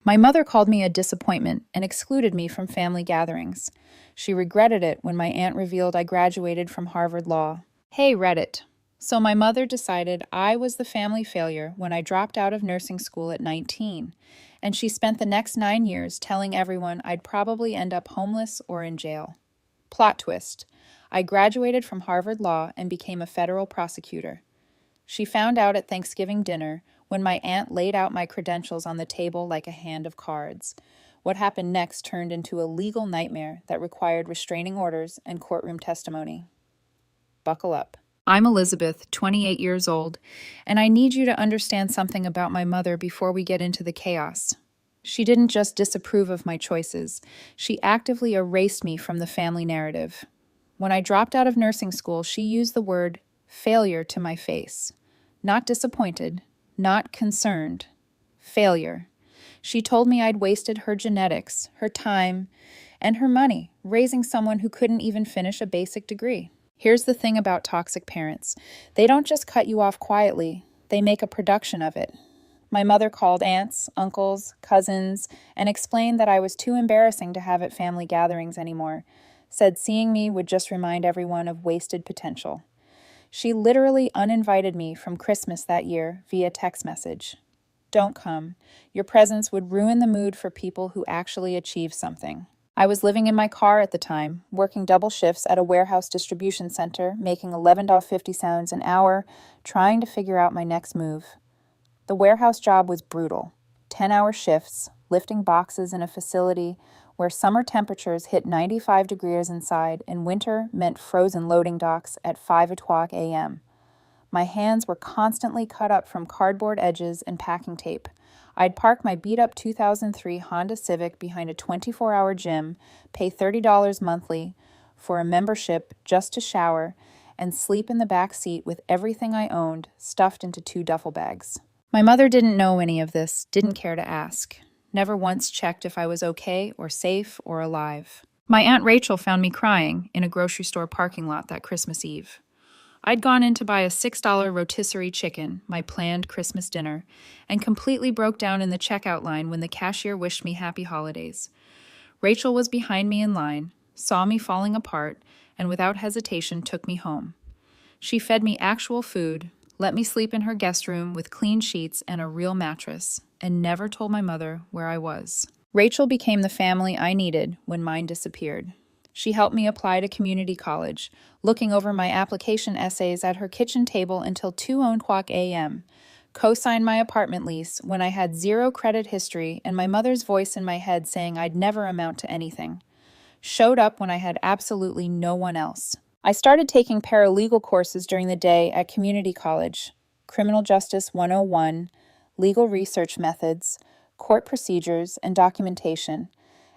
My mother called me a disappointment and excluded me from family gatherings. She regretted it when my aunt revealed I graduated from Harvard Law. Hey, Reddit. So my mother decided I was the family failure when I dropped out of nursing school at 19, and she spent the next 9 years telling everyone I'd probably end up homeless or in jail. Plot twist. I graduated from Harvard Law and became a federal prosecutor. She found out at Thanksgiving dinner when my aunt laid out my credentials on the table like a hand of cards. What happened next turned into a legal nightmare that required restraining orders and courtroom testimony. Buckle up. I'm Elizabeth, 28 years old, and I need you to understand something about my mother before we get into the chaos. She didn't just disapprove of my choices, she actively erased me from the family narrative. When I dropped out of nursing school, she used the word failure to my face. Not disappointed, not concerned. Failure. She told me I'd wasted her genetics, her time, and her money raising someone who couldn't even finish a basic degree. Here's the thing about toxic parents. They don't just cut you off quietly, they make a production of it. My mother called aunts, uncles, cousins, and explained that I was too embarrassing to have at family gatherings anymore. Said seeing me would just remind everyone of wasted potential. She literally uninvited me from Christmas that year via text message. Don't come. Your presence would ruin the mood for people who actually achieve something. I was living in my car at the time, working double shifts at a warehouse distribution center, making $11.50 an hour, trying to figure out my next move. The warehouse job was brutal. 10-hour shifts, lifting boxes in a facility where summer temperatures hit 95 degrees inside and winter meant frozen loading docks at 5 o'clock a.m. My hands were constantly cut up from cardboard edges and packing tape. I'd park my beat-up 2003 Honda Civic behind a 24-hour gym, pay $30 monthly for a membership just to shower, and sleep in the back seat with everything I owned stuffed into 2 duffel bags. My mother didn't know any of this, didn't care to ask. Never once checked if I was okay or safe or alive. My Aunt Rachel found me crying in a grocery store parking lot that Christmas Eve. I'd gone in to buy a $6 rotisserie chicken, my planned Christmas dinner, and completely broke down in the checkout line when the cashier wished me happy holidays. Rachel was behind me in line, saw me falling apart, and without hesitation took me home. She fed me actual food, let me sleep in her guest room with clean sheets and a real mattress, and never told my mother where I was. Rachel became the family I needed when mine disappeared. She helped me apply to community college, looking over my application essays at her kitchen table until 2:00 a.m., co-signed my apartment lease when I had 0 credit history and my mother's voice in my head saying I'd never amount to anything. Showed up when I had absolutely no one else. I started taking paralegal courses during the day at community college, Criminal Justice 101, legal research methods, court procedures, and documentation,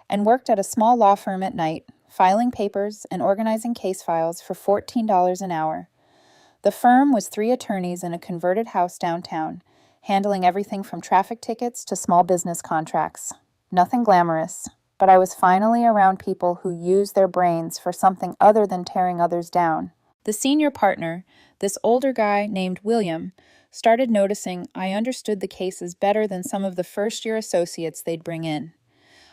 and worked at a small law firm at night, filing papers and organizing case files for $14 an hour. The firm was 3 attorneys in a converted house downtown, handling everything from traffic tickets to small business contracts. Nothing glamorous, but I was finally around people who use their brains for something other than tearing others down. The senior partner, this older guy named William, started noticing I understood the cases better than some of the first-year associates they'd bring in.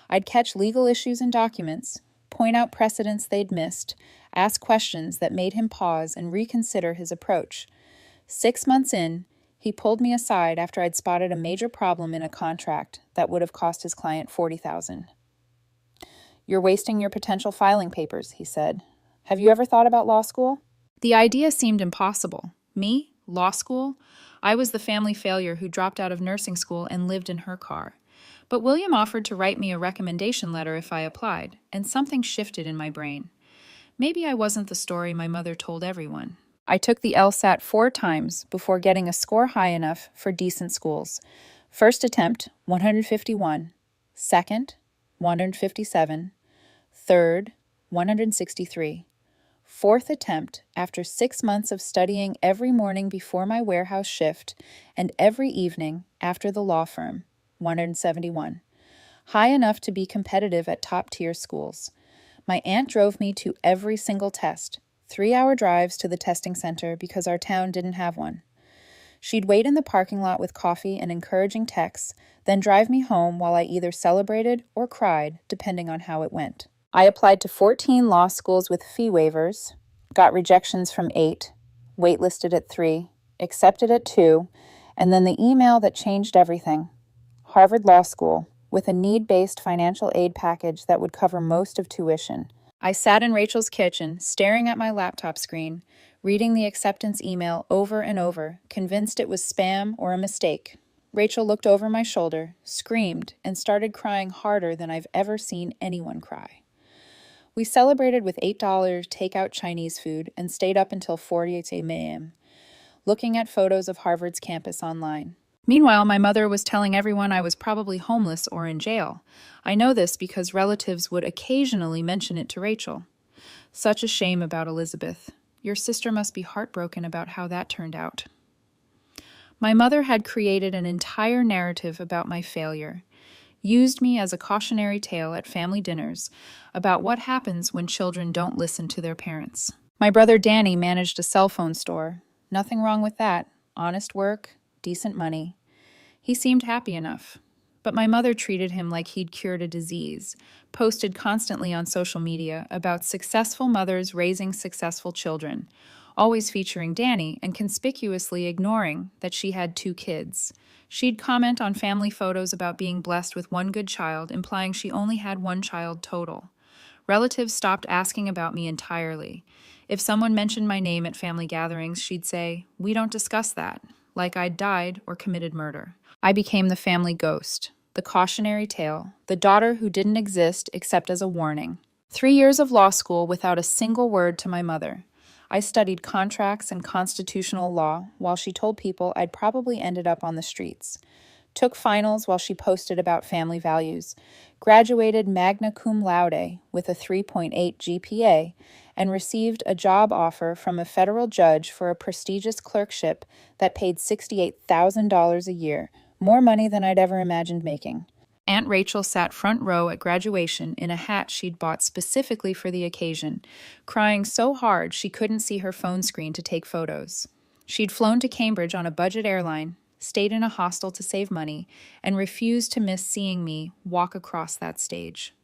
I'd catch legal issues in documents, point out precedents they'd missed, ask questions that made him pause and reconsider his approach. 6 months in, he pulled me aside after I'd spotted a major problem in a contract that would have cost his client $40,000. "You're wasting your potential filing papers," he said. "Have you ever thought about law school?" The idea seemed impossible. Me? Law school? I was the family failure who dropped out of nursing school and lived in her car. But William offered to write me a recommendation letter if I applied, and something shifted in my brain. Maybe I wasn't the story my mother told everyone. I took the LSAT 4 times before getting a score high enough for decent schools. First attempt, 151. Second, 157. Third, 163. Fourth attempt, after 6 months of studying every morning before my warehouse shift and every evening after the law firm, 171. High enough to be competitive at top-tier schools. My aunt drove me to every single test, 3-hour drives to the testing center because our town didn't have one. She'd wait in the parking lot with coffee and encouraging texts, then drive me home while I either celebrated or cried, depending on how it went. I applied to 14 law schools with fee waivers, got rejections from 8, waitlisted at 3, accepted at 2, and then the email that changed everything. Harvard Law School, with a need-based financial aid package that would cover most of tuition. I sat in Rachel's kitchen, staring at my laptop screen, reading the acceptance email over and over, convinced it was spam or a mistake. Rachel looked over my shoulder, screamed, and started crying harder than I've ever seen anyone cry. We celebrated with $8 takeout Chinese food and stayed up until 4:08 a.m., looking at photos of Harvard's campus online. Meanwhile, my mother was telling everyone I was probably homeless or in jail. I know this because relatives would occasionally mention it to Rachel. Such a shame about Elizabeth. Your sister must be heartbroken about how that turned out. My mother had created an entire narrative about my failure, used me as a cautionary tale at family dinners about what happens when children don't listen to their parents. My brother Danny managed a cell phone store. Nothing wrong with that. Honest work, decent money. He seemed happy enough. But my mother treated him like he'd cured a disease, posted constantly on social media about successful mothers raising successful children, always featuring Danny and conspicuously ignoring that she had 2 kids. She'd comment on family photos about being blessed with 1 good child, implying she only had 1 child total. Relatives stopped asking about me entirely. If someone mentioned my name at family gatherings, she'd say, "We don't discuss that," like I'd died or committed murder. I became the family ghost, the cautionary tale, the daughter who didn't exist except as a warning. 3 years of law school without a single word to my mother. I studied contracts and constitutional law while she told people I'd probably ended up on the streets. Took finals while she posted about family values. Graduated magna cum laude with a 3.8 GPA and received a job offer from a federal judge for a prestigious clerkship that paid $68,000 a year, more money than I'd ever imagined making. Aunt Rachel sat front row at graduation in a hat she'd bought specifically for the occasion, crying so hard she couldn't see her phone screen to take photos. She'd flown to Cambridge on a budget airline, stayed in a hostel to save money, and refused to miss seeing me walk across that stage.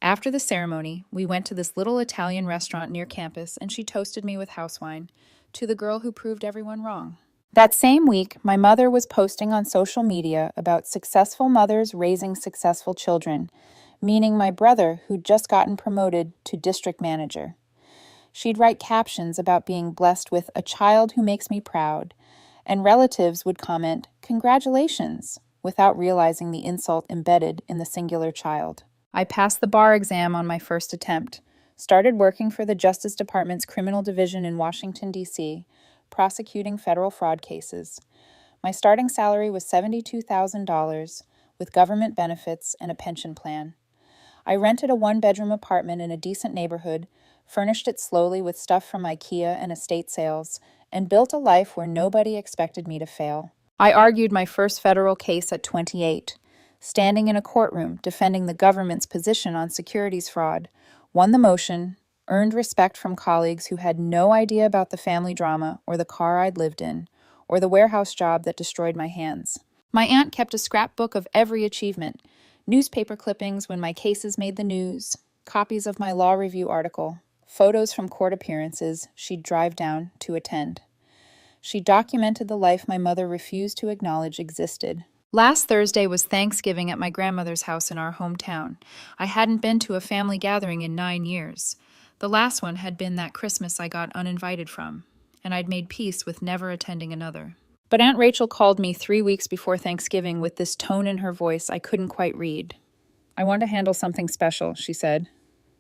After the ceremony, we went to this little Italian restaurant near campus and she toasted me with house wine, to the girl who proved everyone wrong. That same week, my mother was posting on social media about successful mothers raising successful children, meaning my brother who'd just gotten promoted to district manager. She'd write captions about being blessed with a child who makes me proud, and relatives would comment, "Congratulations," without realizing the insult embedded in the singular child. I passed the bar exam on my first attempt, started working for the Justice Department's Criminal Division in Washington, D.C., prosecuting federal fraud cases. My starting salary was $72,000 with government benefits and a pension plan. I rented a 1-bedroom apartment in a decent neighborhood, furnished it slowly with stuff from IKEA and estate sales, and built a life where nobody expected me to fail. I argued my first federal case at 28, standing in a courtroom defending the government's position on securities fraud, won the motion, earned respect from colleagues who had no idea about the family drama or the car I'd lived in, or the warehouse job that destroyed my hands. My aunt kept a scrapbook of every achievement, newspaper clippings when my cases made the news, copies of my law review article, photos from court appearances she'd drive down to attend. She documented the life my mother refused to acknowledge existed. Last Thursday was Thanksgiving at my grandmother's house in our hometown. I hadn't been to a family gathering in 9 years. The last one had been that Christmas I got uninvited from, and I'd made peace with never attending another. But Aunt Rachel called me 3 weeks before Thanksgiving with this tone in her voice I couldn't quite read. "I want to handle something special," she said.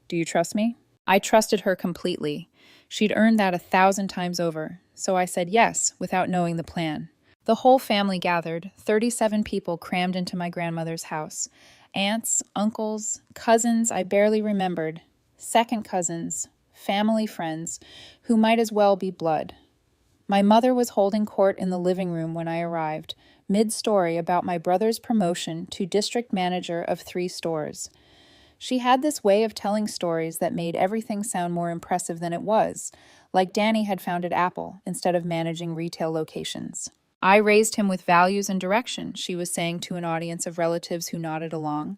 "Do you trust me?" I trusted her completely. She'd earned that 1,000 times over, so I said yes without knowing the plan. The whole family gathered, 37 people crammed into my grandmother's house. Aunts, uncles, cousins I barely remembered, second cousins, family friends, who might as well be blood. My mother was holding court in the living room when I arrived, mid-story about my brother's promotion to district manager of 3 stores. She had this way of telling stories that made everything sound more impressive than it was, like Danny had founded Apple instead of managing retail locations. I raised him with values and direction, she was saying to an audience of relatives who nodded along.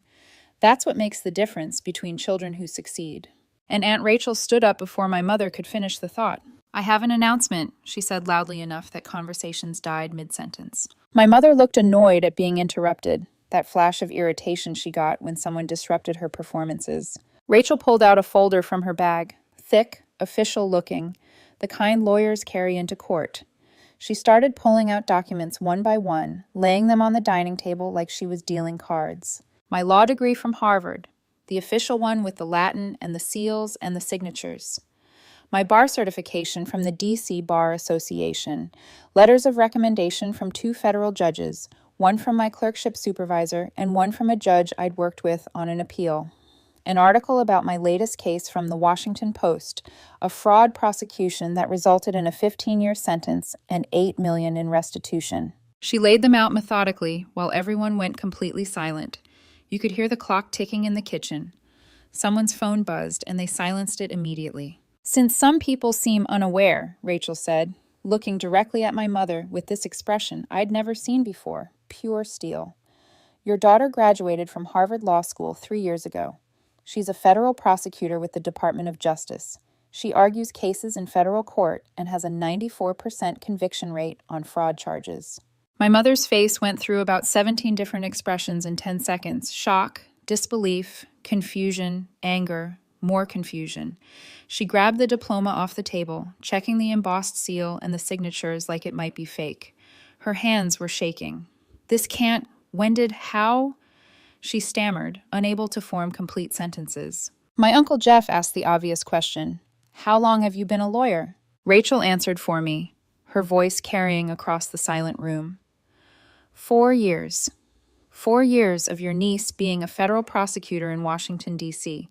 That's what makes the difference between children who succeed. And Aunt Rachel stood up before my mother could finish the thought. I have an announcement, she said loudly enough that conversations died mid-sentence. My mother looked annoyed at being interrupted, that flash of irritation she got when someone disrupted her performances. Rachel pulled out a folder from her bag, thick, official-looking, the kind lawyers carry into court. She started pulling out documents one by one, laying them on the dining table like she was dealing cards. My law degree from Harvard, the official one with the Latin and the seals and the signatures. My bar certification from the D.C. Bar Association, letters of recommendation from 2 federal judges, one from my clerkship supervisor and one from a judge I'd worked with on an appeal. An article about my latest case from the Washington Post, a fraud prosecution that resulted in a 15-year sentence and $8 million in restitution. She laid them out methodically while everyone went completely silent. You could hear the clock ticking in the kitchen. Someone's phone buzzed, and they silenced it immediately. Since some people seem unaware, Rachel said, looking directly at my mother with this expression I'd never seen before, pure steel. Your daughter graduated from Harvard Law School 3 years ago. She's a federal prosecutor with the Department of Justice. She argues cases in federal court and has a 94% conviction rate on fraud charges. My mother's face went through about 17 different expressions in 10 seconds. Shock, disbelief, confusion, anger, more confusion. She grabbed the diploma off the table, checking the embossed seal and the signatures like it might be fake. Her hands were shaking. This can't, when did, how? She stammered, unable to form complete sentences. My Uncle Jeff asked the obvious question. How long have you been a lawyer? Rachel answered for me, her voice carrying across the silent room. 4 years. 4 years of your niece being a federal prosecutor in Washington, D.C.,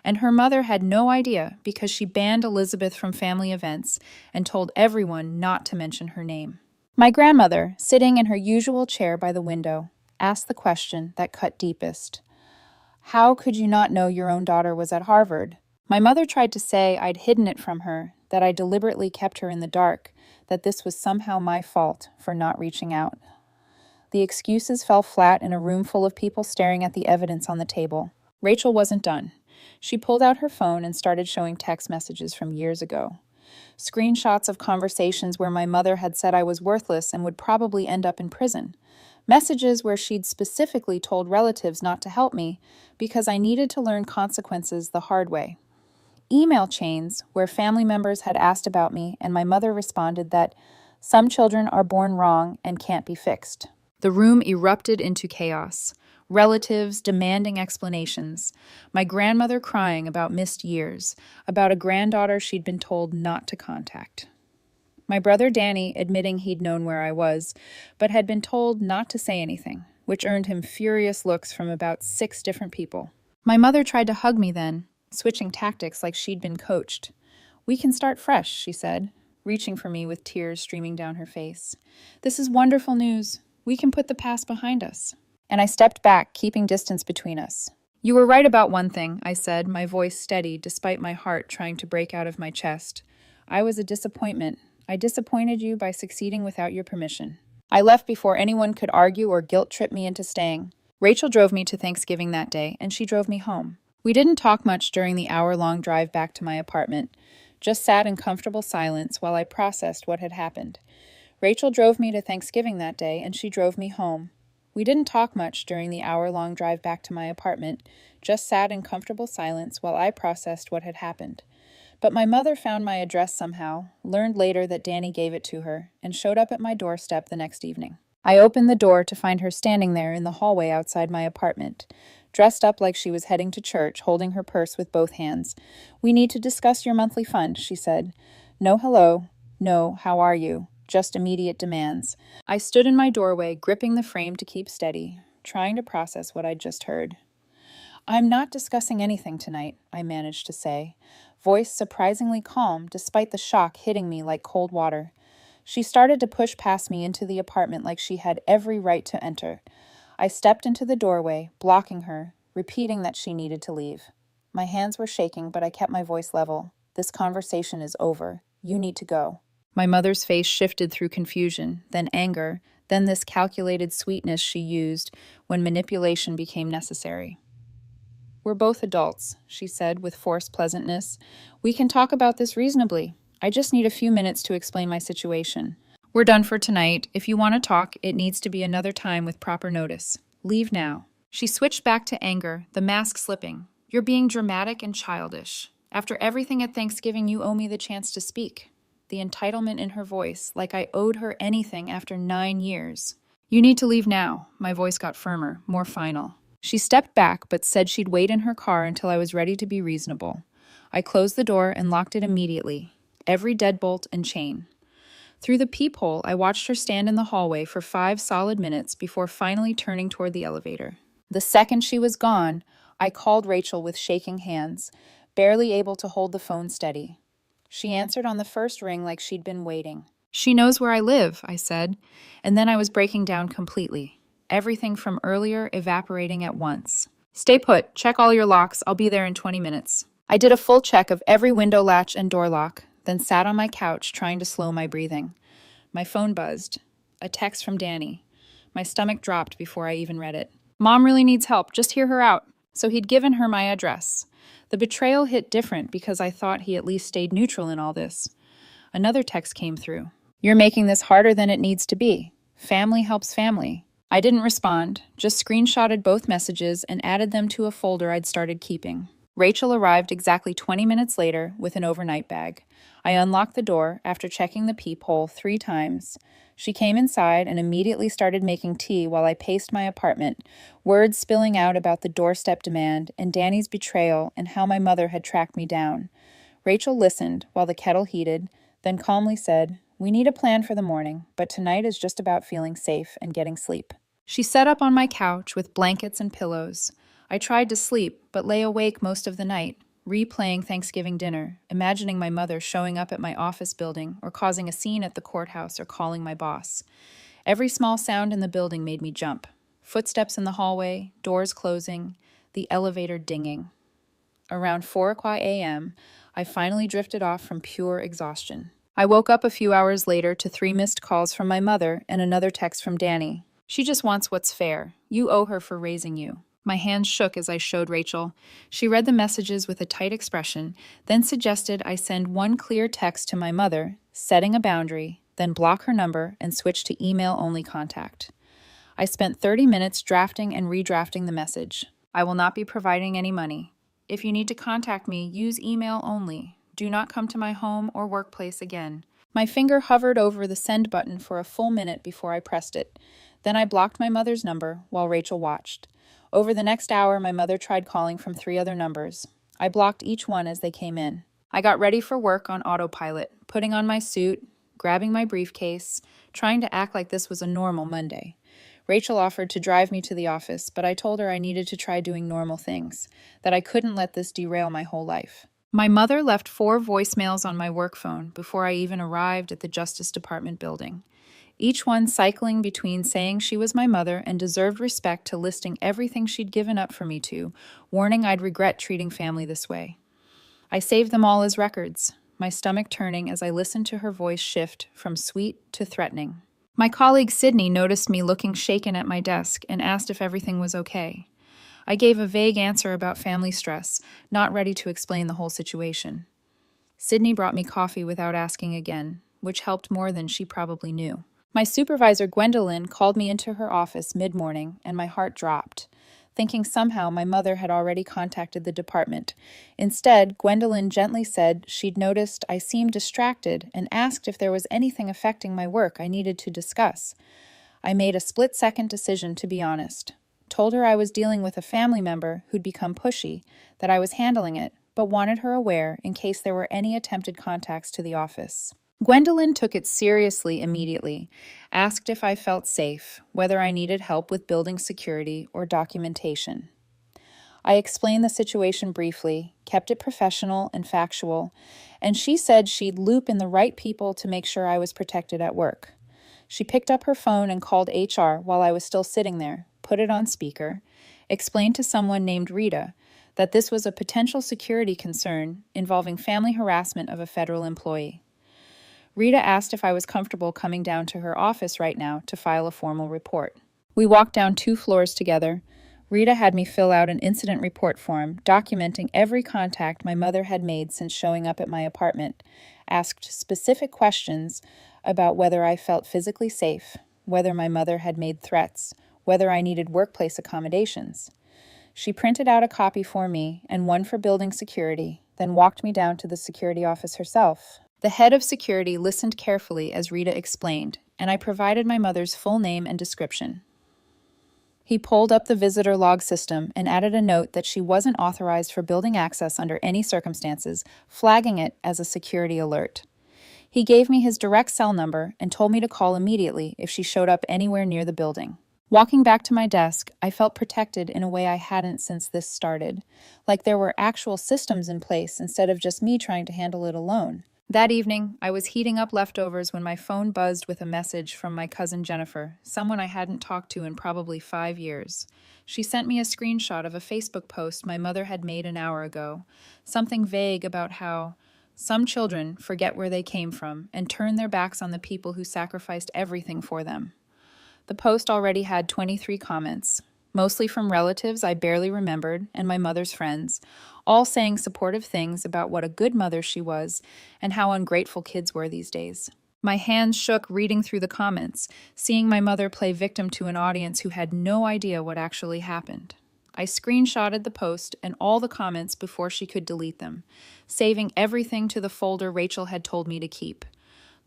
and her mother had no idea because she banned Elizabeth from family events and told everyone not to mention her name. My grandmother, sitting in her usual chair by the window, asked the question that cut deepest. How could you not know your own daughter was at Harvard? My mother tried to say I'd hidden it from her, that I deliberately kept her in the dark, that this was somehow my fault for not reaching out. The excuses fell flat in a room full of people staring at the evidence on the table. Rachel wasn't done. She pulled out her phone and started showing text messages from years ago. Screenshots of conversations where my mother had said I was worthless and would probably end up in prison. Messages where she'd specifically told relatives not to help me because I needed to learn consequences the hard way. Email chains where family members had asked about me and my mother responded that some children are born wrong and can't be fixed. The room erupted into chaos. Relatives demanding explanations. My grandmother crying about missed years, about a granddaughter she'd been told not to contact. My brother Danny admitting he'd known where I was, but had been told not to say anything, which earned him furious looks from about 6 different people. My mother tried to hug me then, switching tactics like she'd been coached. We can start fresh, she said, reaching for me with tears streaming down her face. This is wonderful news. We can put the past behind us. And I stepped back, keeping distance between us. You were right about one thing, I said, my voice steady despite my heart trying to break out of my chest. I was a disappointment. I disappointed you by succeeding without your permission. I left before anyone could argue or guilt-trip me into staying. Rachel drove me to Thanksgiving that day, and she drove me home. We didn't talk much during the hour-long drive back to my apartment, just sat in comfortable silence while I processed what had happened. Rachel drove me to Thanksgiving that day, and she drove me home. We didn't talk much during the hour-long drive back to my apartment, just sat in comfortable silence while I processed what had happened. But my mother found my address somehow, learned later that Danny gave it to her, and showed up at my doorstep the next evening. I opened the door to find her standing there in the hallway outside my apartment, dressed up like she was heading to church, holding her purse with both hands. We need to discuss your monthly fund, she said. No hello, no how are you, just immediate demands. I stood in my doorway, gripping the frame to keep steady, trying to process what I'd just heard. I'm not discussing anything tonight, I managed to say, voice surprisingly calm despite the shock hitting me like cold water. She started to push past me into the apartment like she had every right to enter. I stepped into the doorway, blocking her, repeating that she needed to leave. My hands were shaking, but I kept my voice level. This conversation is over. You need to go. My mother's face shifted through confusion, then anger, then this calculated sweetness she used when manipulation became necessary. "We're both adults," she said with forced pleasantness. "We can talk about this reasonably. I just need a few minutes to explain my situation. We're done for tonight. If you want to talk, it needs to be another time with proper notice. Leave now." She switched back to anger, the mask slipping. "You're being dramatic and childish. After everything at Thanksgiving, you owe me the chance to speak." The entitlement in her voice, like I owed her anything after 9 years. "You need to leave now." My voice got firmer, more final. She stepped back, but said she'd wait in her car until I was ready to be reasonable. I closed the door and locked it immediately, every deadbolt and chain. Through the peephole, I watched her stand in the hallway for 5 solid minutes before finally turning toward the elevator. The second she was gone, I called Rachel with shaking hands, barely able to hold the phone steady. She answered on the first ring like she'd been waiting. "She knows where I live," I said, and then I was breaking down completely. Everything from earlier evaporating at once. "Stay put. Check all your locks. I'll be there in 20 minutes. I did a full check of every window latch and door lock, then sat on my couch trying to slow my breathing. My phone buzzed. A text from Danny. My stomach dropped before I even read it. "Mom really needs help. Just hear her out." So he'd given her my address. The betrayal hit different because I thought he at least stayed neutral in all this. Another text came through. "You're making this harder than it needs to be. Family helps family." I didn't respond, just screenshotted both messages and added them to a folder I'd started keeping. Rachel arrived exactly 20 minutes later with an overnight bag. I unlocked the door after checking the peephole 3 times. She came inside and immediately started making tea while I paced my apartment, words spilling out about the doorstep demand and Danny's betrayal and how my mother had tracked me down. Rachel listened while the kettle heated, then calmly said, "We need a plan for the morning, but tonight is just about feeling safe and getting sleep." She sat up on my couch with blankets and pillows. I tried to sleep, but lay awake most of the night, replaying Thanksgiving dinner, imagining my mother showing up at my office building or causing a scene at the courthouse or calling my boss. Every small sound in the building made me jump. Footsteps in the hallway, doors closing, the elevator dinging. Around 4 a.m., I finally drifted off from pure exhaustion. I woke up a few hours later to 3 missed calls from my mother and another text from Danny. "She just wants what's fair. You owe her for raising you." My hands shook as I showed Rachel. She read the messages with a tight expression, then suggested I send one clear text to my mother, setting a boundary, then block her number and switch to email-only contact. I spent 30 minutes drafting and redrafting the message. "I will not be providing any money. If you need to contact me, use email only. Do not come to my home or workplace again." My finger hovered over the send button for a full minute before I pressed it. Then I blocked my mother's number while Rachel watched. Over the next hour, my mother tried calling from 3 other numbers. I blocked each one as they came in. I got ready for work on autopilot, putting on my suit, grabbing my briefcase, trying to act like this was a normal Monday. Rachel offered to drive me to the office, but I told her I needed to try doing normal things, that I couldn't let this derail my whole life. My mother left 4 voicemails on my work phone before I even arrived at the Justice Department building. Each one cycling between saying she was my mother and deserved respect to listing everything she'd given up for me to, warning I'd regret treating family this way. I saved them all as records, my stomach turning as I listened to her voice shift from sweet to threatening. My colleague Sydney noticed me looking shaken at my desk and asked if everything was okay. I gave a vague answer about family stress, not ready to explain the whole situation. Sydney brought me coffee without asking again, which helped more than she probably knew. My supervisor, Gwendolyn, called me into her office mid-morning, and my heart dropped, thinking somehow my mother had already contacted the department. Instead, Gwendolyn gently said she'd noticed I seemed distracted and asked if there was anything affecting my work I needed to discuss. I made a split-second decision, to be honest. Told her I was dealing with a family member who'd become pushy, that I was handling it, but wanted her aware in case there were any attempted contacts to the office. Gwendolyn took it seriously immediately, asked if I felt safe, whether I needed help with building security or documentation. I explained the situation briefly, kept it professional and factual, and she said she'd loop in the right people to make sure I was protected at work. She picked up her phone and called HR while I was still sitting there, put it on speaker, explained to someone named Rita that this was a potential security concern involving family harassment of a federal employee. Rita asked if I was comfortable coming down to her office right now to file a formal report. We walked down 2 floors together. Rita had me fill out an incident report form documenting every contact my mother had made since showing up at my apartment, asked specific questions about whether I felt physically safe, whether my mother had made threats, whether I needed workplace accommodations. She printed out a copy for me and one for building security, then walked me down to the security office herself. The head of security listened carefully as Rita explained, and I provided my mother's full name and description. He pulled up the visitor log system and added a note that she wasn't authorized for building access under any circumstances, flagging it as a security alert. He gave me his direct cell number and told me to call immediately if she showed up anywhere near the building. Walking back to my desk, I felt protected in a way I hadn't since this started, like there were actual systems in place instead of just me trying to handle it alone. That evening, I was heating up leftovers when my phone buzzed with a message from my cousin Jennifer, someone I hadn't talked to in probably 5 years. She sent me a screenshot of a Facebook post my mother had made an hour ago, something vague about how some children forget where they came from and turn their backs on the people who sacrificed everything for them. The post already had 23 comments, mostly from relatives I barely remembered and my mother's friends, all saying supportive things about what a good mother she was and how ungrateful kids were these days. My hands shook reading through the comments, seeing my mother play victim to an audience who had no idea what actually happened. I screenshotted the post and all the comments before she could delete them, saving everything to the folder Rachel had told me to keep.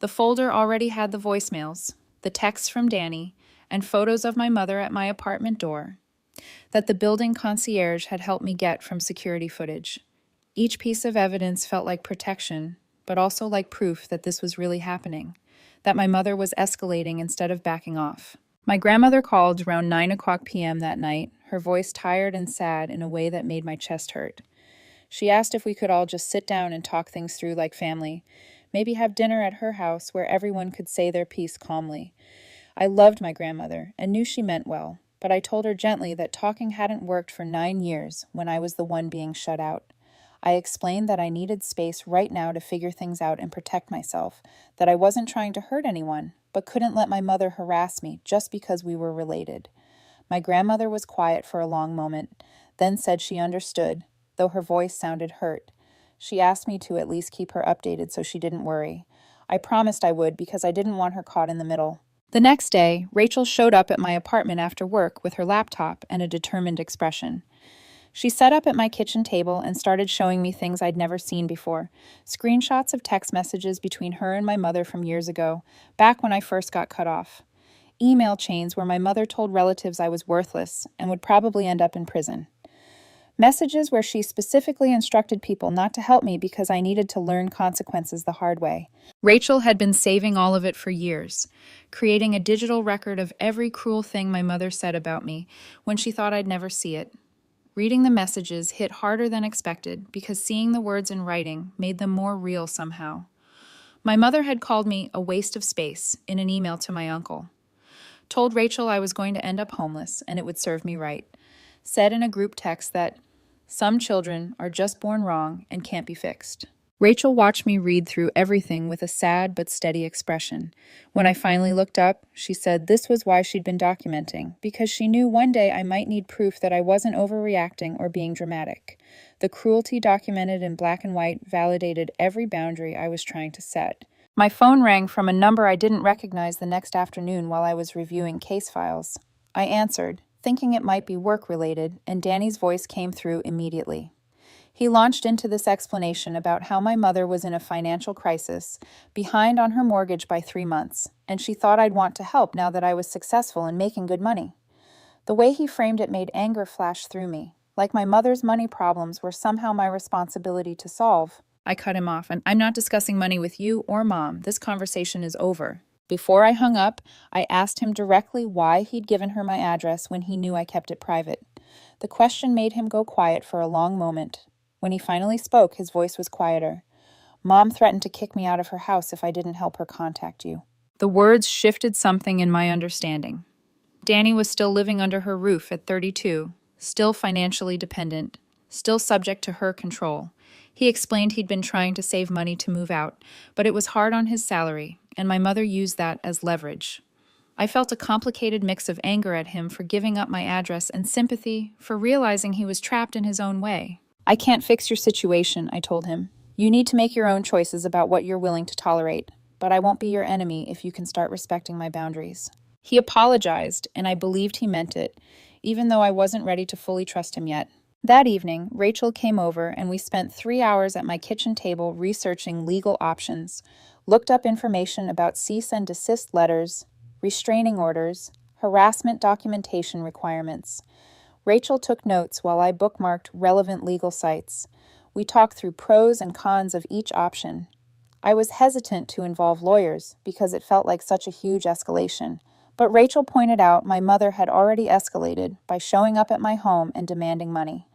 The folder already had the voicemails, the texts from Danny, and photos of my mother at my apartment door that the building concierge had helped me get from security footage. Each piece of evidence felt like protection, but also like proof that this was really happening, that my mother was escalating instead of backing off. My grandmother called around 9:00 p.m. that night, her voice tired and sad in a way that made my chest hurt. She asked if we could all just sit down and talk things through like family, maybe have dinner at her house where everyone could say their piece calmly. I loved my grandmother and knew she meant well, but I told her gently that talking hadn't worked for 9 years when I was the one being shut out. I explained that I needed space right now to figure things out and protect myself, that I wasn't trying to hurt anyone, but couldn't let my mother harass me just because we were related. My grandmother was quiet for a long moment, then said she understood, though her voice sounded hurt. She asked me to at least keep her updated so she didn't worry. I promised I would because I didn't want her caught in the middle. The next day, Rachel showed up at my apartment after work with her laptop and a determined expression. She sat up at my kitchen table and started showing me things I'd never seen before, screenshots of text messages between her and my mother from years ago, back when I first got cut off. Email chains where my mother told relatives I was worthless and would probably end up in prison. Messages where she specifically instructed people not to help me because I needed to learn consequences the hard way. Rachel had been saving all of it for years, creating a digital record of every cruel thing my mother said about me when she thought I'd never see it. Reading the messages hit harder than expected because seeing the words in writing made them more real somehow. My mother had called me a waste of space in an email to my uncle. Told Rachel I was going to end up homeless and it would serve me right. Said in a group text that some children are just born wrong and can't be fixed. Rachel watched me read through everything with a sad but steady expression. When I finally looked up, she said this was why she'd been documenting, because she knew one day I might need proof that I wasn't overreacting or being dramatic. The cruelty documented in black and white validated every boundary I was trying to set. My phone rang from a number I didn't recognize the next afternoon while I was reviewing case files. I answered, thinking it might be work-related, and Danny's voice came through immediately. He launched into this explanation about how my mother was in a financial crisis, behind on her mortgage by 3 months, and she thought I'd want to help now that I was successful and making good money. The way he framed it made anger flash through me, like my mother's money problems were somehow my responsibility to solve. I cut him off, and I'm not discussing money with you or Mom. This conversation is over. Before I hung up, I asked him directly why he'd given her my address when he knew I kept it private. The question made him go quiet for a long moment. When he finally spoke, his voice was quieter. Mom threatened to kick me out of her house if I didn't help her contact you. The words shifted something in my understanding. Danny was still living under her roof at 32, still financially dependent, still subject to her control. He explained he'd been trying to save money to move out, but it was hard on his salary, and my mother used that as leverage. I felt a complicated mix of anger at him for giving up my address and sympathy for realizing he was trapped in his own way. I can't fix your situation, I told him. You need to make your own choices about what you're willing to tolerate, but I won't be your enemy if you can start respecting my boundaries. He apologized, and I believed he meant it, even though I wasn't ready to fully trust him yet. That evening, Rachel came over and we spent 3 hours at my kitchen table researching legal options, looked up information about cease and desist letters, restraining orders, harassment documentation requirements. Rachel took notes while I bookmarked relevant legal sites. We talked through pros and cons of each option. I was hesitant to involve lawyers because it felt like such a huge escalation, but Rachel pointed out my mother had already escalated by showing up at my home and demanding money.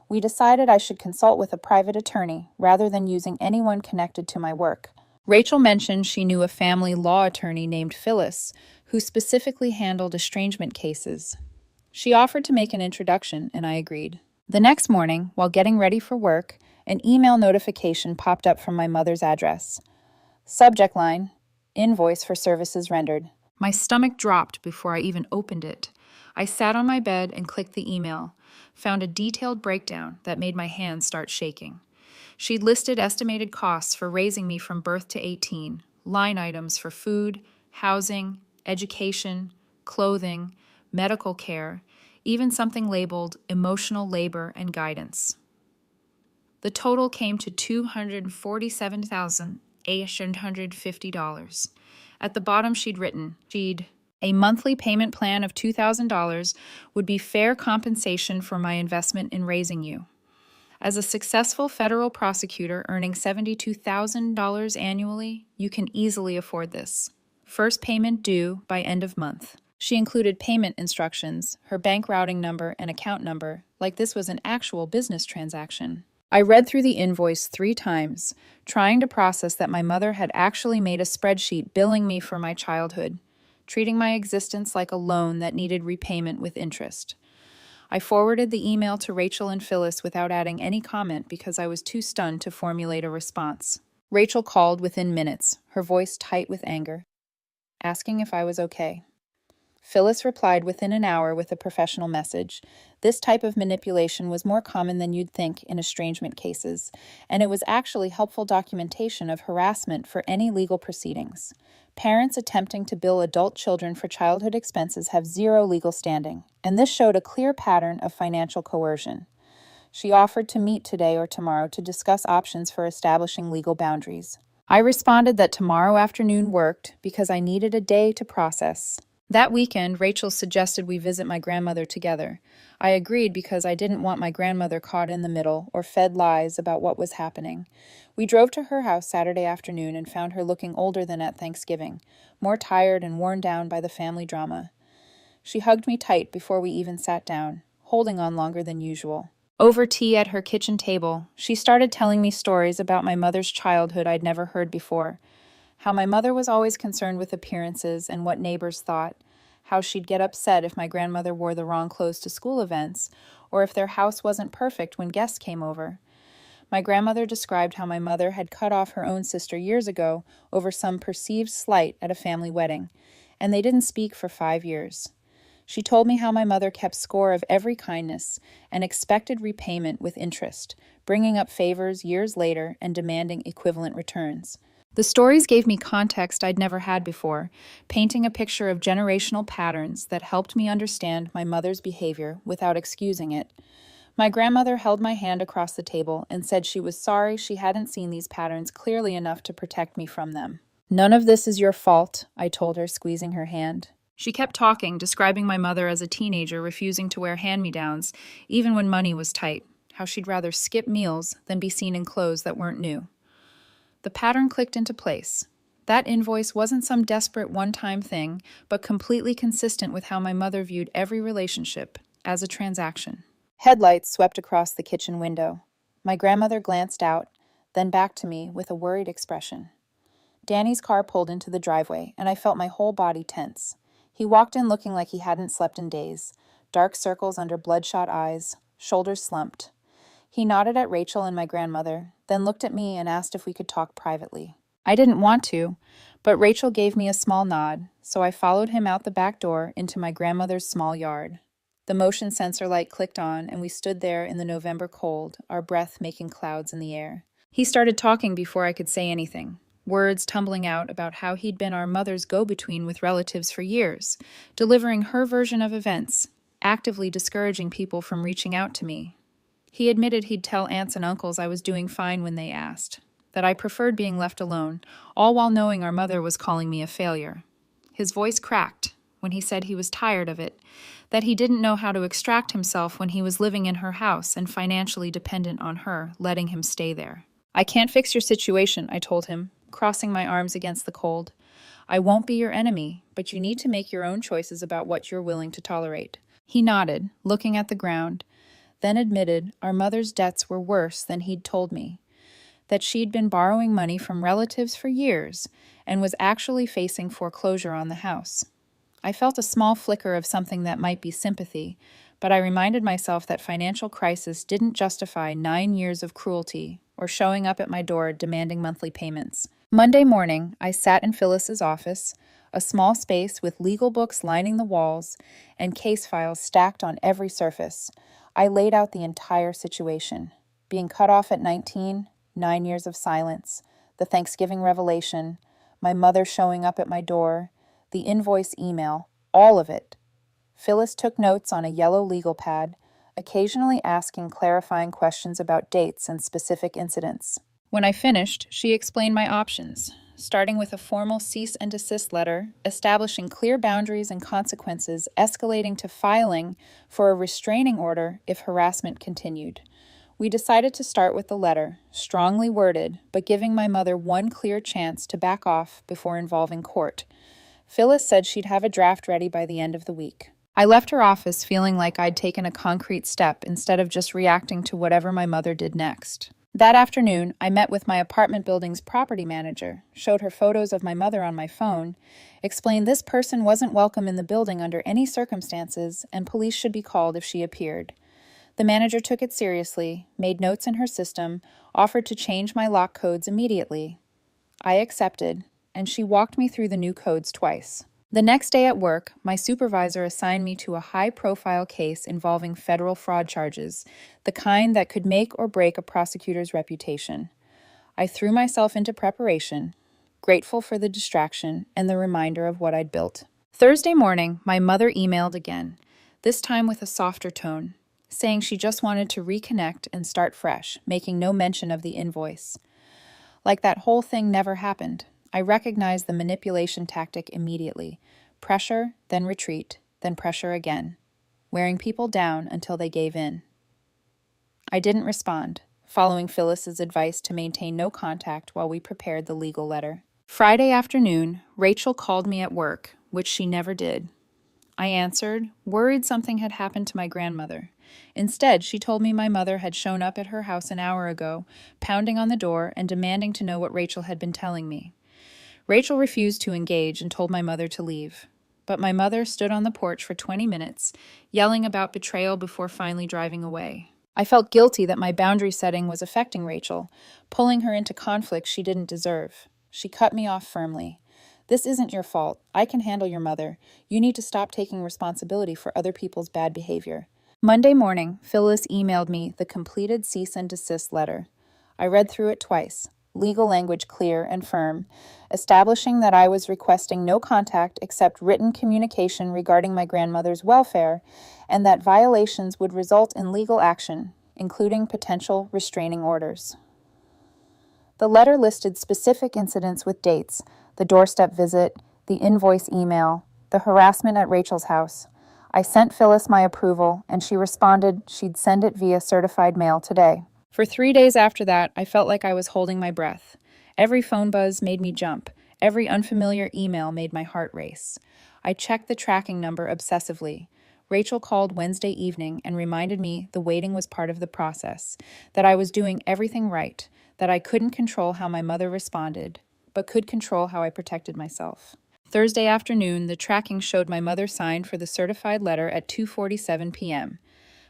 We decided I should consult with a private attorney rather than using anyone connected to my work. Rachel mentioned she knew a family law attorney named Phyllis, who specifically handled estrangement cases. She offered to make an introduction, and I agreed. The next morning, while getting ready for work, an email notification popped up from my mother's address. Subject line, invoice for services rendered. My stomach dropped before I even opened it. I sat on my bed and clicked the email, found a detailed breakdown that made my hands start shaking. She'd listed estimated costs for raising me from birth to 18, line items for food, housing, education, clothing, medical care, even something labeled emotional labor and guidance. The total came to $247,850. At the bottom she'd written, a monthly payment plan of $2,000 would be fair compensation for my investment in raising you. As a successful federal prosecutor earning $72,000 annually, you can easily afford this. First payment due by end of month. She included payment instructions, her bank routing number and account number, like this was an actual business transaction. I read through the invoice 3 times, trying to process that my mother had actually made a spreadsheet billing me for my childhood, treating my existence like a loan that needed repayment with interest. I forwarded the email to Rachel and Phyllis without adding any comment because I was too stunned to formulate a response. Rachel called within minutes, her voice tight with anger, asking if I was okay. Phyllis replied within an hour with a professional message. This type of manipulation was more common than you'd think in estrangement cases, and it was actually helpful documentation of harassment for any legal proceedings. Parents attempting to bill adult children for childhood expenses have zero legal standing, and this showed a clear pattern of financial coercion. She offered to meet today or tomorrow to discuss options for establishing legal boundaries. I responded that tomorrow afternoon worked because I needed a day to process. That weekend, Rachel suggested we visit my grandmother together. I agreed because I didn't want my grandmother caught in the middle or fed lies about what was happening. We drove to her house Saturday afternoon and found her looking older than at Thanksgiving, more tired and worn down by the family drama. She hugged me tight before we even sat down, holding on longer than usual. Over tea at her kitchen table, she started telling me stories about my mother's childhood I'd never heard before. How my mother was always concerned with appearances and what neighbors thought, how she'd get upset if my grandmother wore the wrong clothes to school events, or if their house wasn't perfect when guests came over. My grandmother described how my mother had cut off her own sister years ago over some perceived slight at a family wedding, and they didn't speak for 5 years. She told me how my mother kept score of every kindness and expected repayment with interest, bringing up favors years later and demanding equivalent returns. The stories gave me context I'd never had before, painting a picture of generational patterns that helped me understand my mother's behavior without excusing it. My grandmother held my hand across the table and said she was sorry she hadn't seen these patterns clearly enough to protect me from them. None of this is your fault, I told her, squeezing her hand. She kept talking, describing my mother as a teenager refusing to wear hand-me-downs, even when money was tight, how she'd rather skip meals than be seen in clothes that weren't new. The pattern clicked into place. That invoice wasn't some desperate one-time thing, but completely consistent with how my mother viewed every relationship, as a transaction. Headlights swept across the kitchen window. My grandmother glanced out, then back to me with a worried expression. Danny's car pulled into the driveway, and I felt my whole body tense. He walked in looking like he hadn't slept in days, dark circles under bloodshot eyes, shoulders slumped. He nodded at Rachel and my grandmother, then looked at me and asked if we could talk privately. I didn't want to, but Rachel gave me a small nod, so I followed him out the back door into my grandmother's small yard. The motion sensor light clicked on, and we stood there in the November cold, our breath making clouds in the air. He started talking before I could say anything, words tumbling out about how he'd been our mother's go-between with relatives for years, delivering her version of events, actively discouraging people from reaching out to me. He admitted he'd tell aunts and uncles I was doing fine when they asked, that I preferred being left alone, all while knowing our mother was calling me a failure. His voice cracked when he said he was tired of it, that he didn't know how to extract himself when he was living in her house and financially dependent on her, letting him stay there. I can't fix your situation, I told him, crossing my arms against the cold. I won't be your enemy, but you need to make your own choices about what you're willing to tolerate. He nodded, looking at the ground, then admitted our mother's debts were worse than he'd told me, that she'd been borrowing money from relatives for years and was actually facing foreclosure on the house. I felt a small flicker of something that might be sympathy, but I reminded myself that financial crisis didn't justify 9 years of cruelty or showing up at my door demanding monthly payments. Monday morning, I sat in Phyllis's office, a small space with legal books lining the walls and case files stacked on every surface. I laid out the entire situation. Being cut off at 19, 9 years of silence, the Thanksgiving revelation, my mother showing up at my door, the invoice email, all of it. Phyllis took notes on a yellow legal pad, occasionally asking clarifying questions about dates and specific incidents. When I finished, she explained my options, starting with a formal cease and desist letter, establishing clear boundaries and consequences, escalating to filing for a restraining order if harassment continued. We decided to start with the letter, strongly worded, but giving my mother one clear chance to back off before involving court. Phyllis said she'd have a draft ready by the end of the week. I left her office feeling like I'd taken a concrete step instead of just reacting to whatever my mother did next. That afternoon, I met with my apartment building's property manager, showed her photos of my mother on my phone, explained this person wasn't welcome in the building under any circumstances, and police should be called if she appeared. The manager took it seriously, made notes in her system, offered to change my lock codes immediately. I accepted, and she walked me through the new codes twice. The next day at work, my supervisor assigned me to a high-profile case involving federal fraud charges, the kind that could make or break a prosecutor's reputation. I threw myself into preparation, grateful for the distraction and the reminder of what I'd built. Thursday morning, my mother emailed again, this time with a softer tone, saying she just wanted to reconnect and start fresh, making no mention of the invoice. Like that whole thing never happened. I recognized the manipulation tactic immediately. Pressure, then retreat, then pressure again, wearing people down until they gave in. I didn't respond, following Phyllis's advice to maintain no contact while we prepared the legal letter. Friday afternoon, Rachel called me at work, which she never did. I answered, worried something had happened to my grandmother. Instead, she told me my mother had shown up at her house an hour ago, pounding on the door and demanding to know what Rachel had been telling me. Rachel refused to engage and told my mother to leave. But my mother stood on the porch for 20 minutes, yelling about betrayal before finally driving away. I felt guilty that my boundary setting was affecting Rachel, pulling her into conflicts she didn't deserve. She cut me off firmly. This isn't your fault. I can handle your mother. You need to stop taking responsibility for other people's bad behavior. Monday morning, Phyllis emailed me the completed cease and desist letter. I read through it twice. Legal language clear and firm, establishing that I was requesting no contact except written communication regarding my grandmother's welfare, and that violations would result in legal action, including potential restraining orders. The letter listed specific incidents with dates, the doorstep visit, the invoice email, the harassment at Rachel's house. I sent Phyllis my approval, and she responded she'd send it via certified mail today. For 3 days after that, I felt like I was holding my breath. Every phone buzz made me jump. Every unfamiliar email made my heart race. I checked the tracking number obsessively. Rachel called Wednesday evening and reminded me the waiting was part of the process, that I was doing everything right, that I couldn't control how my mother responded, but could control how I protected myself. Thursday afternoon, the tracking showed my mother signed for the certified letter at 2:47 p.m.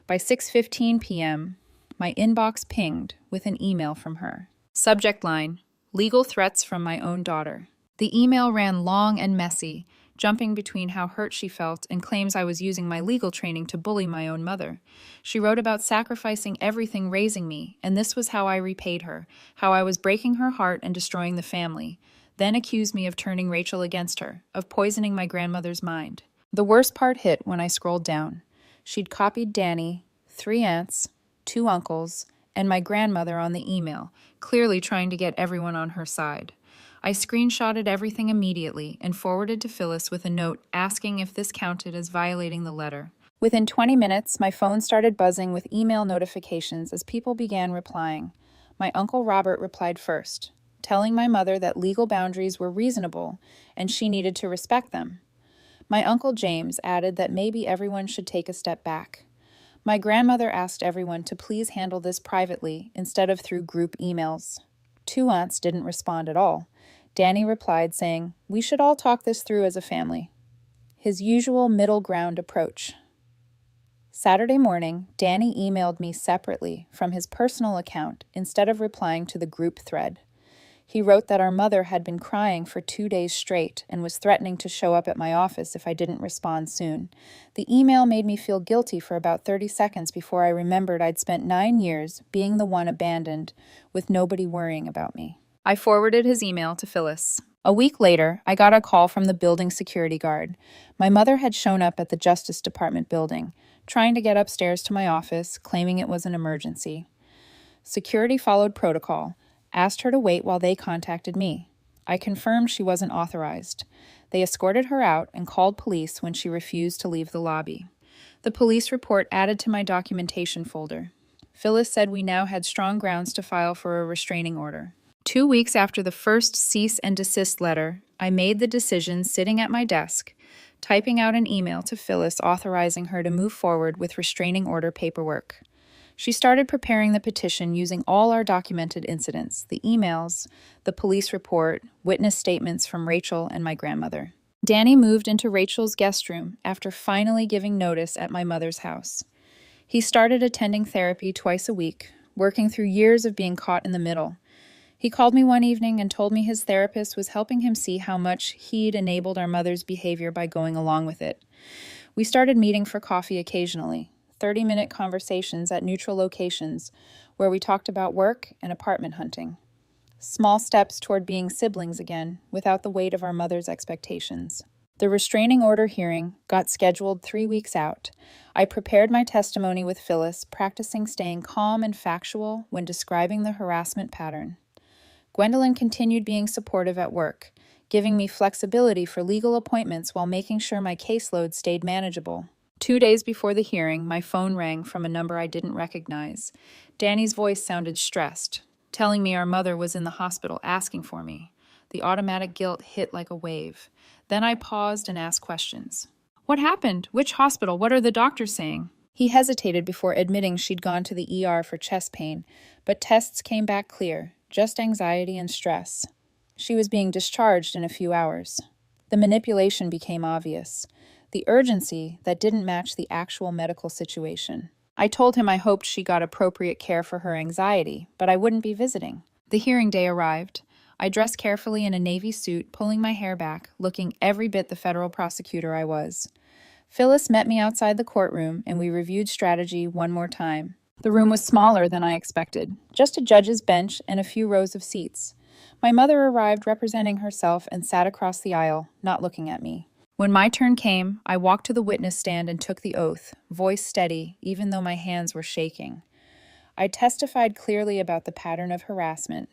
By 6:15 p.m., my inbox pinged with an email from her. Subject line: legal threats from my own daughter. The email ran long and messy, jumping between how hurt she felt and claims I was using my legal training to bully my own mother. She wrote about sacrificing everything raising me, and this was how I repaid her, how I was breaking her heart and destroying the family. Then accused me of turning Rachel against her, of poisoning my grandmother's mind. The worst part hit when I scrolled down. She'd copied Danny, 3 aunts, 2 uncles, and my grandmother on the email, clearly trying to get everyone on her side. I screenshotted everything immediately and forwarded to Phyllis with a note asking if this counted as violating the letter. Within 20 minutes, my phone started buzzing with email notifications as people began replying. My Uncle Robert replied first, telling my mother that legal boundaries were reasonable and she needed to respect them. My Uncle James added that maybe everyone should take a step back. My grandmother asked everyone to please handle this privately instead of through group emails. 2 aunts didn't respond at all. Danny replied saying, "We should all talk this through as a family." His usual middle ground approach. Saturday morning, Danny emailed me separately from his personal account instead of replying to the group thread. He wrote that our mother had been crying for 2 days straight and was threatening to show up at my office if I didn't respond soon. The email made me feel guilty for about 30 seconds before I remembered I'd spent 9 years being the one abandoned, with nobody worrying about me. I forwarded his email to Phyllis. A week later, I got a call from the building security guard. My mother had shown up at the Justice Department building, trying to get upstairs to my office, claiming it was an emergency. Security followed protocol, asked her to wait while they contacted me. I confirmed she wasn't authorized. They escorted her out and called police when she refused to leave the lobby. The police report added to my documentation folder. Phyllis said we now had strong grounds to file for a restraining order. 2 weeks after the first cease and desist letter, I made the decision sitting at my desk, typing out an email to Phyllis authorizing her to move forward with restraining order paperwork. She started preparing the petition using all our documented incidents, the emails, the police report, witness statements from Rachel and my grandmother. Danny moved into Rachel's guest room after finally giving notice at my mother's house. He started attending therapy twice a week, working through years of being caught in the middle. He called me one evening and told me his therapist was helping him see how much he'd enabled our mother's behavior by going along with it. We started meeting for coffee occasionally, 30-minute conversations at neutral locations where we talked about work and apartment hunting. Small steps toward being siblings again, without the weight of our mother's expectations. The restraining order hearing got scheduled 3 weeks out. I prepared my testimony with Phyllis, practicing staying calm and factual when describing the harassment pattern. Gwendolyn continued being supportive at work, giving me flexibility for legal appointments while making sure my caseload stayed manageable. 2 days before the hearing, my phone rang from a number I didn't recognize. Danny's voice sounded stressed, telling me our mother was in the hospital asking for me. The automatic guilt hit like a wave. Then I paused and asked questions. "What happened? Which hospital? What are the doctors saying?" He hesitated before admitting she'd gone to the ER for chest pain, but tests came back clear, just anxiety and stress. She was being discharged in a few hours. The manipulation became obvious. The urgency that didn't match the actual medical situation. I told him I hoped she got appropriate care for her anxiety, but I wouldn't be visiting. The hearing day arrived. I dressed carefully in a navy suit, pulling my hair back, looking every bit the federal prosecutor I was. Phyllis met me outside the courtroom, and we reviewed strategy one more time. The room was smaller than I expected, just a judge's bench and a few rows of seats. My mother arrived representing herself and sat across the aisle, not looking at me. When my turn came, I walked to the witness stand and took the oath, voice steady, even though my hands were shaking. I testified clearly about the pattern of harassment,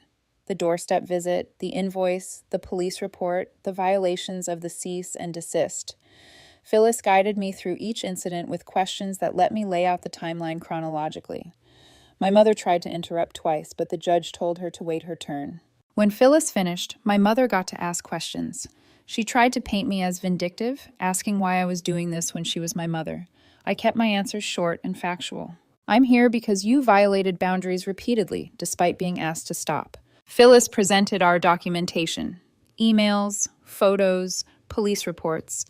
the doorstep visit, the invoice, the police report, the violations of the cease and desist. Phyllis guided me through each incident with questions that let me lay out the timeline chronologically. My mother tried to interrupt twice, but the judge told her to wait her turn. When Phyllis finished, my mother got to ask questions. She tried to paint me as vindictive, asking why I was doing this when she was my mother. I kept my answers short and factual. "I'm here because you violated boundaries repeatedly, despite being asked to stop." Phyllis presented our documentation. Emails, photos, police reports.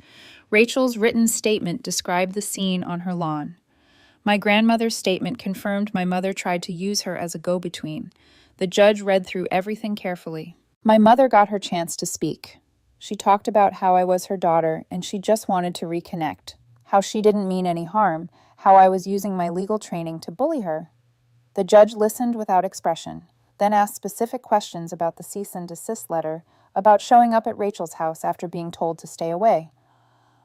Rachel's written statement described the scene on her lawn. My grandmother's statement confirmed my mother tried to use her as a go-between. The judge read through everything carefully. My mother got her chance to speak. She talked about how I was her daughter and she just wanted to reconnect, how she didn't mean any harm, how I was using my legal training to bully her. The judge listened without expression, then asked specific questions about the cease and desist letter, about showing up at Rachel's house after being told to stay away.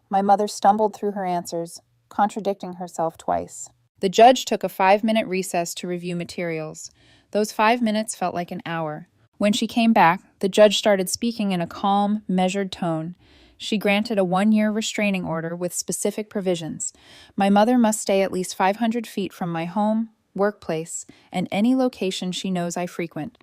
My mother stumbled through her answers, contradicting herself twice. The judge took a 5-minute recess to review materials. Those 5 minutes felt like an hour. When she came back, the judge started speaking in a calm, measured tone. She granted a 1-year restraining order with specific provisions. My mother must stay at least 500 feet from my home, workplace, and any location she knows I frequent.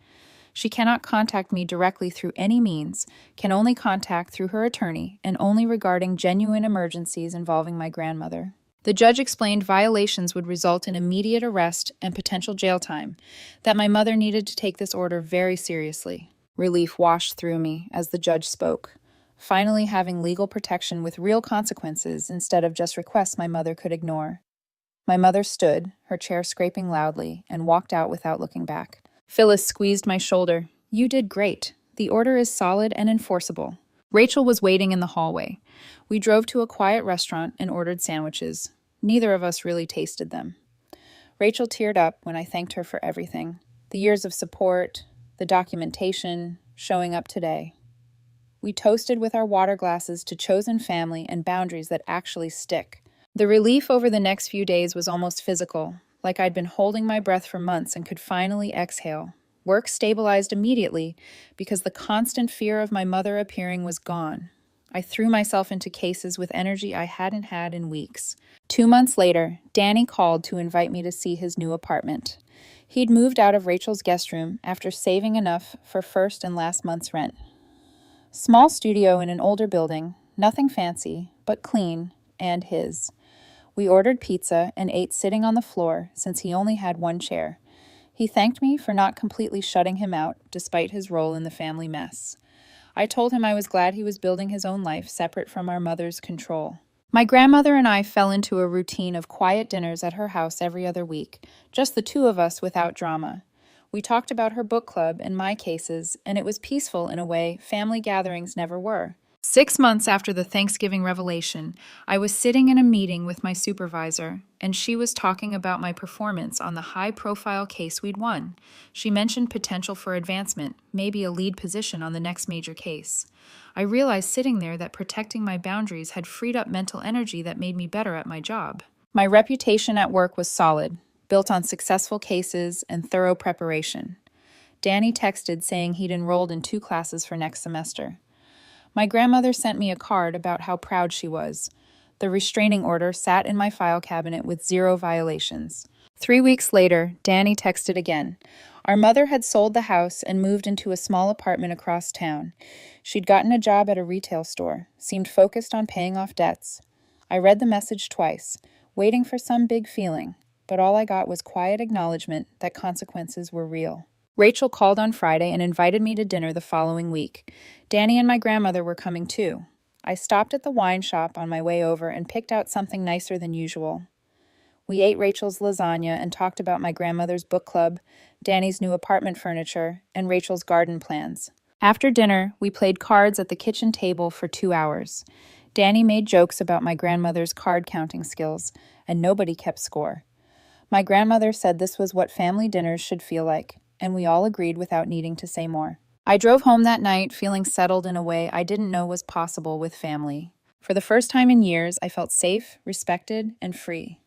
She cannot contact me directly through any means, can only contact through her attorney, and only regarding genuine emergencies involving my grandmother. The judge explained violations would result in immediate arrest and potential jail time, that my mother needed to take this order very seriously. Relief washed through me as the judge spoke, finally having legal protection with real consequences instead of just requests my mother could ignore. My mother stood, her chair scraping loudly, and walked out without looking back. Phyllis squeezed my shoulder. "You did great. The order is solid and enforceable." Rachel was waiting in the hallway. We drove to a quiet restaurant and ordered sandwiches. Neither of us really tasted them. Rachel teared up when I thanked her for everything. The years of support, the documentation, showing up today. We toasted with our water glasses to chosen family and boundaries that actually stick. The relief over the next few days was almost physical, like I'd been holding my breath for months and could finally exhale. Work stabilized immediately because the constant fear of my mother appearing was gone. I threw myself into cases with energy I hadn't had in weeks. 2 months later, Danny called to invite me to see his new apartment. He'd moved out of Rachel's guest room after saving enough for first and last month's rent. Small studio in an older building, nothing fancy, but clean, and his. We ordered pizza and ate sitting on the floor since he only had one chair. He thanked me for not completely shutting him out, despite his role in the family mess. I told him I was glad he was building his own life separate from our mother's control. My grandmother and I fell into a routine of quiet dinners at her house every other week, just the two of us without drama. We talked about her book club and my cases, and it was peaceful in a way family gatherings never were. 6 months after the Thanksgiving revelation, I was sitting in a meeting with my supervisor, and she was talking about my performance on the high-profile case we'd won. She mentioned potential for advancement, maybe a lead position on the next major case. I realized sitting there that protecting my boundaries had freed up mental energy that made me better at my job. My reputation at work was solid, built on successful cases and thorough preparation. Danny texted saying he'd enrolled in 2 classes for next semester. My grandmother sent me a card about how proud she was. The restraining order sat in my file cabinet with 0 violations. 3 weeks later, Danny texted again. Our mother had sold the house and moved into a small apartment across town. She'd gotten a job at a retail store, seemed focused on paying off debts. I read the message twice, waiting for some big feeling, but all I got was quiet acknowledgement that consequences were real. Rachel called on Friday and invited me to dinner the following week. Danny and my grandmother were coming too. I stopped at the wine shop on my way over and picked out something nicer than usual. We ate Rachel's lasagna and talked about my grandmother's book club, Danny's new apartment furniture, and Rachel's garden plans. After dinner, we played cards at the kitchen table for 2 hours. Danny made jokes about my grandmother's card counting skills, and nobody kept score. My grandmother said this was what family dinners should feel like, and we all agreed without needing to say more. I drove home that night feeling settled in a way I didn't know was possible with family. For the first time in years, I felt safe, respected, and free.